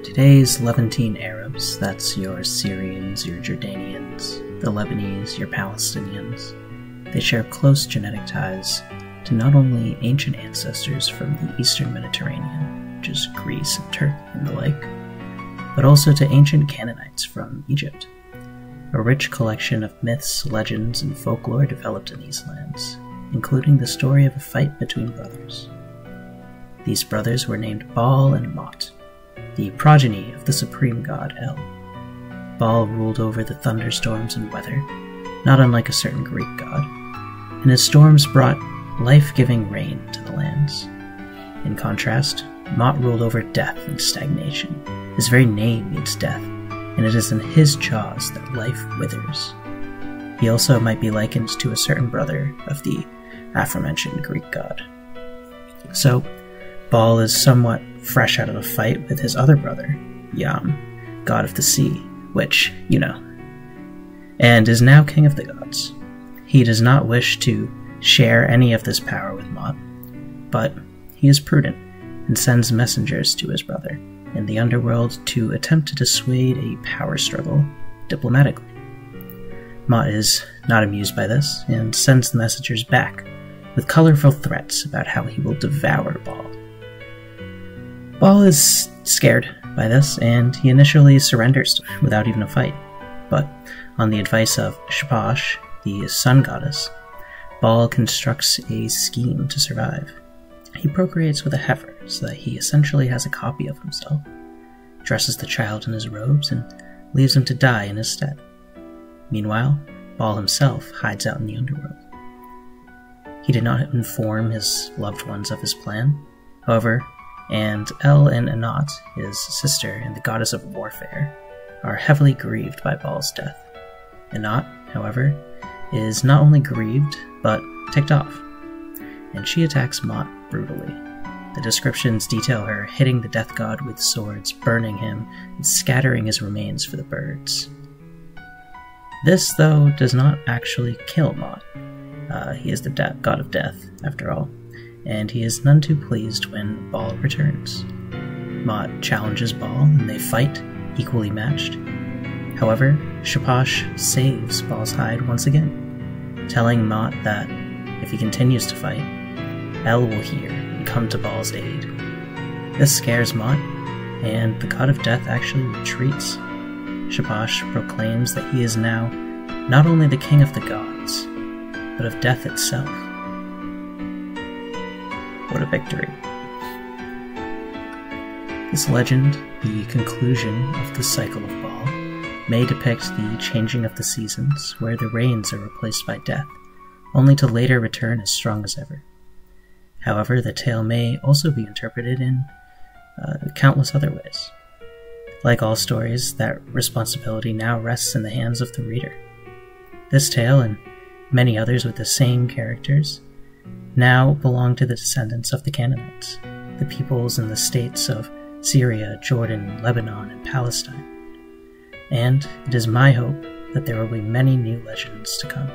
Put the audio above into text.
Today's Levantine Arabs, that's your Syrians, your Jordanians, the Lebanese, your Palestinians, they share close genetic ties to not only ancient ancestors from the Eastern Mediterranean, which is Greece and Turkey and the like, but also to ancient Canaanites from Egypt. A rich collection of myths, legends, and folklore developed in these lands, including the story of a fight between brothers. These brothers were named Baal and Mot, the progeny of the supreme god El. Baal ruled over the thunderstorms and weather, not unlike a certain Greek god, and his storms brought life-giving rain to the lands. In contrast, Mot ruled over death and stagnation. His very name means death, and it is in his jaws that life withers. He also might be likened to a certain brother of the aforementioned Greek god. So, Baal is somewhat fresh out of a fight with his other brother, Yam, god of the sea, which, you know, and is now king of the gods. He does not wish to share any of this power with Mot, but he is prudent and sends messengers to his brother in the underworld to attempt to dissuade a power struggle diplomatically. Mot is not amused by this and sends the messengers back with colorful threats about how he will devour Baal. Baal is scared by this, and he initially surrenders without even a fight, but on the advice of Shamash, the sun goddess, Baal constructs a scheme to survive. He procreates with a heifer so that he essentially has a copy of himself, dresses the child in his robes, and leaves him to die in his stead. Meanwhile, Baal himself hides out in the underworld. He did not inform his loved ones of his plan, however, and El and Anat, his sister and the goddess of warfare, are heavily grieved by Baal's death. Anat, however, is not only grieved, but ticked off, and she attacks Mot brutally. The descriptions detail her hitting the death god with swords, burning him, and scattering his remains for the birds. This, though, does not actually kill Mot. He is the god of death, after all, and he is none too pleased when Baal returns. Mot challenges Baal, and they fight, equally matched. However, Shamash saves Baal's hide once again, telling Mot that if he continues to fight, El will hear and come to Baal's aid. This scares Mot, and the god of death actually retreats. Shamash proclaims that he is now not only the king of the gods, but of death itself. What a victory. This legend, the conclusion of the cycle of Baal, may depict the changing of the seasons, where the rains are replaced by death, only to later return as strong as ever. However, the tale may also be interpreted in countless other ways. Like all stories, that responsibility now rests in the hands of the reader. This tale, and many others with the same characters, now belong to the descendants of the Canaanites, the peoples and the states of Syria, Jordan, Lebanon, and Palestine. And it is my hope that there will be many new legends to come.